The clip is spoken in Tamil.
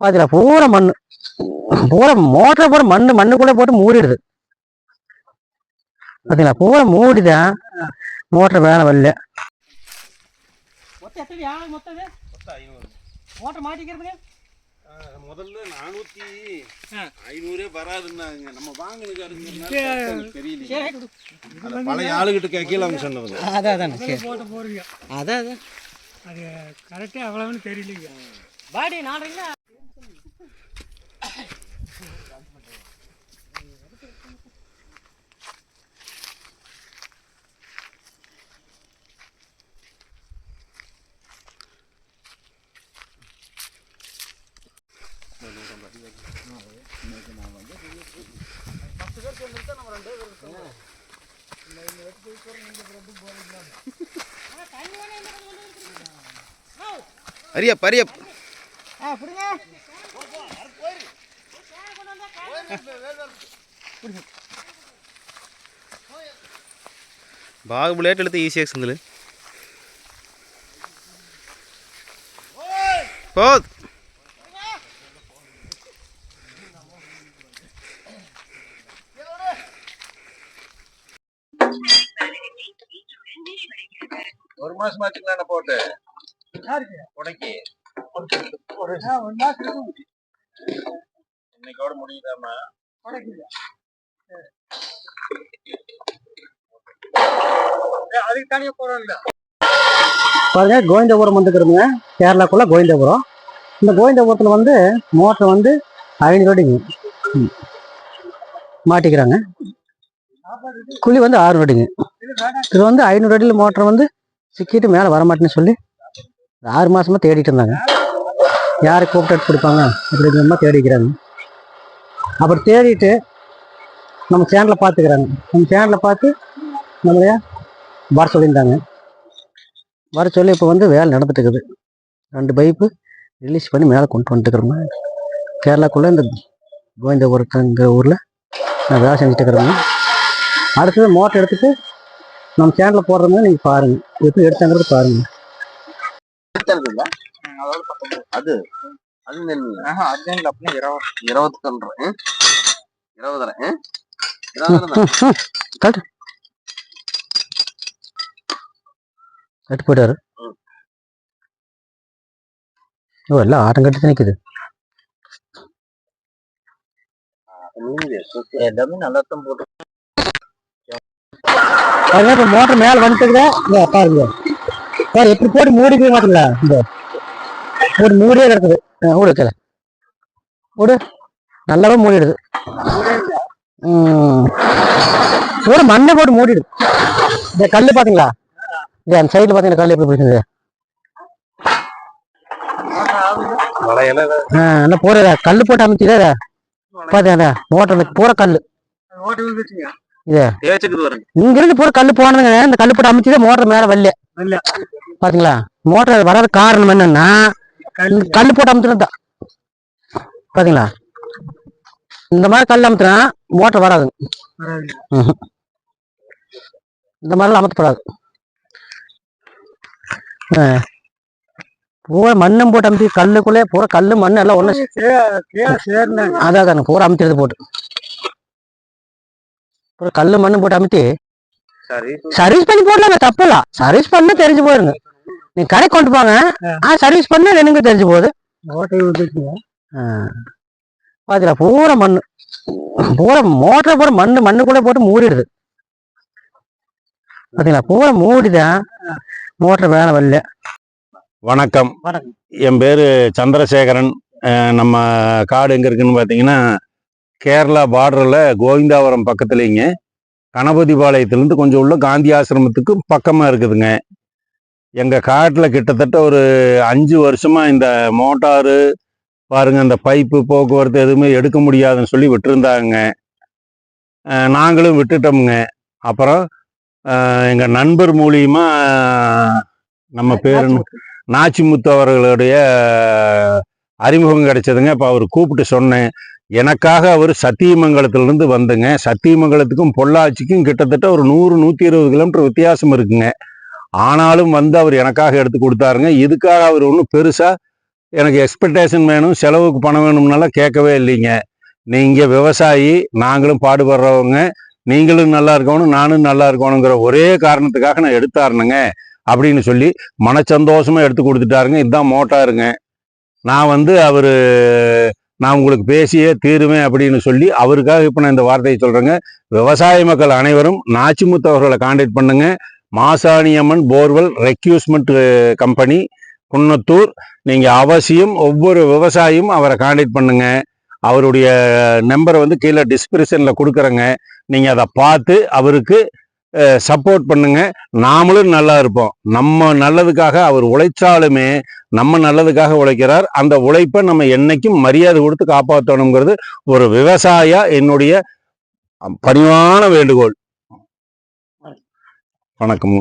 பாத்தீங்களா பூரா மண்ணு, பூரா மோட்டரை போட்டு மண்ணுக்குள்ள போட்டு மூடிடுது. பாத்தீங்களா பூரா மூடிதான் மோட்டர் வேலை வரல. மோட்டர் மாட்டிக்கிறதுங்க முதல்ல 400 வராதுன்னாங்க. நம்ம வாங்கினது தெரியல. பழைய ஆளுகிட்ட கேட்கல அவங்க சொன்னது. அதான் போட்டு போறீங்க. அதான் அது கரெக்டாக அவ்வளவுன்னு தெரியலீங்க. பாடி நாடுறீங்களா? அரியப் அரியப் బాగుబులేట్ వెళితే ఈసీ ఎక్సింది పోద్ ஒரு மாசம் ஆச்சுங்களா போட்டு உடைக்கி இன்னைக்கோட முடியுதாமா? அதுக்கு தனியா போறோம்ல. பாருங்க, கோவிந்தபுரம் வந்துக்கிறோங்க. கேரளாக்குள்ள கோவிந்தபுரம். இந்த கோவிந்தபுரத்துல வந்து மோட்டர் வந்து 500 அடிங்க மாட்டிக்கிறாங்க. குழி வந்து 600 அடிங்க. இது வந்து 500 அடியில் மோட்டர் வந்து சிக்கிட்டு மேலே வரமாட்டேன்னு சொல்லி 6 மாசமா தேடிட்டு இருந்தாங்க. யாரை கூப்பிட்டு கொடுப்பாங்க அப்படிங்கிற தேடிக்கிறாங்க. அப்படி தேடிட்டு நம்ம சேனலை பார்த்துக்கிறாங்க. நம்ம சேனலை பார்த்து நம்மளைய வர சொல்லியிருந்தாங்க. வர சொல்லி இப்போ வந்து வேலை நடந்துட்டு இருக்குது. 2 பைப்பு ரிலீஸ் பண்ணி மேலே கொண்டு வந்துட்டுருக்குறோங்க. கேரளாக்குள்ளே இந்த கோவிந்தபுரத்துங்கிற ஊரில் நான் வேலை செஞ்சுட்டு இருக்கிறேங்க. அடுத்தது மோட்டர் எடுத்துட்டு நம்ம சேனலில் போடுறோங்க. நீங்கள் பாருங்கள் எப்படி எடுத்தாங்கிறது பாருங்கள். அது அது அப்படின்னா 20 கட்டு போயிட்டாரு. ஓ, எல்லாம் ஆட்டம் கட்டி நிற்குது. எல்லாமே நல்லாத்தான் போட்டு இப்போ மோட்டர் மேலே வந்துட்டுக்குதா பாருங்க. சார் எப்படி போட்டு மூடிக்கவே மாட்டீங்களா? இந்த போட்டு மூடியே கிடக்குது. விடு விடு, நல்லாவே மூடிடுது. ஒரு மண்ணை போட்டு மூடிடுது. இந்த கல் பார்த்தீங்களா? இது அந்த சைடில் பார்த்தீங்கன்னா கல் எப்படி பிடிச்சிது? என்ன போறதா கல் போட்டு அமைச்சிதா? பார்த்தீங்களா மோட்டர் பூரா கல். இங்க இருந்து பூரா கல் போனதுங்க. இந்த கல் போட்டு அமைச்சதே மோட்டர் மேல வரல. பாத்தீங்களா? மோட்டர் வராத காரணம் என்னன்னா கல் போட்டு அமுத்துனது. பாத்தீங்களா? இந்த மாதிரி கல் அமுத்துனா மோட்டர் வராது. இந்த மாதிரிலாம் அமுத்தப்படாது. பூரா மண்ணும் போட்டு அமுத்தி கல்லுக்குள்ளே பூரா கல்லு மண்ணு எல்லாம் ஒண்ணு அதான் பூரா அமுத்திடுது போட்டு. பூரா கல்லு மண்ணு போட்டு அமுத்தி சர்வீஸ் பண்ணி போடலாங்க, தப்பு இல்ல. சர்வீஸ் பண்ண தெரிஞ்சு போயிருங்க. நீங்க கடை கொண்டு போங்க. சர்வீஸ் பண்ண எனக்கு தெரிஞ்சு போகுது. பாத்தீங்களா பூரா மண்ணு, பூரா மோட்டரை பூரா மண்ணுக்குள்ள போட்டு மூடிடுது. பாத்தீங்களா பூரா மூடிதான் மோட்டர் வேலை வரல. வணக்கம், என் பேரு சந்திரசேகரன். நம்ம காடு எங்க இருக்குன்னு பாத்தீங்கன்னா கேரளா பார்டர்ல கோவிந்தாபுரம் பக்கத்துலங்க. கணபதிபாளையத்திலிருந்து கொஞ்சம் உள்ள காந்தி ஆசிரமத்துக்கு பக்கமா இருக்குதுங்க. எங்க காட்டுல கிட்டத்தட்ட ஒரு 5 வருஷமா இந்த மோட்டாரு பாருங்க, இந்த பைப்பு போக்குவரத்து எதுவுமே எடுக்க முடியாதுன்னு சொல்லி விட்டுருந்தாங்க. நாங்களும் விட்டுட்டோமுங்க. அப்புறம் எங்க நண்பர் மூலியமா நம்ம பேரு நாச்சிமுத்து அவர்களுடைய அறிமுகம் கிடைச்சதுங்க. இப்போ அவர் கூப்பிட்டு சொன்னேன். எனக்காக அவர் சத்தியமங்கலத்திலிருந்து வந்துங்க. சத்தியமங்கலத்துக்கும் பொள்ளாச்சிக்கும் கிட்டத்தட்ட ஒரு 100-120 கிலோமீட்டர் வித்தியாசம் இருக்குங்க. ஆனாலும் வந்து அவர் எனக்காக எடுத்து கொடுத்தாருங்க. இதுக்காக அவர் ஒன்றும் பெருசா எனக்கு எக்ஸ்பெக்டேஷன் வேணும், செலவுக்கு பணம் வேணும்னாலாம் கேட்கவே இல்லைங்க. நீங்கள் விவசாயி, நாங்களும் பாடுபடுறவங்க, நீங்களும் நல்லா இருக்கணும், நானும் நல்லா இருக்கணுங்கிற ஒரே காரணத்துக்காக நான் எடுத்தாருனுங்க அப்படின்னு சொல்லி மனச்சந்தோஷமாக எடுத்து கொடுத்துட்டாருங்க. இதுதான் மோட்டாருங்க. நான் நான் உங்களுக்கு பேசியே தீருவேன் அப்படின்னு சொல்லி அவருக்காக இப்போ நான் இந்த வார்த்தையை சொல்கிறேங்க. விவசாய மக்கள் அனைவரும் நாச்சிமுத்து அவர்களை கான்டாக்ட் பண்ணுங்க. மாசாணியம்மன் போர்வெல் ரெக்யூஸ்மெண்ட் கம்பெனி, குன்னத்தூர். நீங்கள் அவசியம் ஒவ்வொரு விவசாயியும் அவரை கான்டாக்ட் பண்ணுங்க. அவருடைய நம்பரை கீழே டிஸ்கிரிப்ஷனில் கொடுக்குறேங்க. நீங்கள் அதை பார்த்து அவருக்கு சப்போர்ட் பண்ணுங்க. நாமளும் நல்லா இருப்போம். நம்ம நல்லதுக்காக அவர் உழைச்சாலுமே நம்ம நல்லதுக்காக உழைக்கிறார். அந்த உழைப்பை நம்ம என்னைக்கும் மரியாதை கொடுத்து காப்பாற்றணுங்கிறது ஒரு விவசாயியா என்னுடைய பணிவான வேண்டுகோள். வணக்கம்.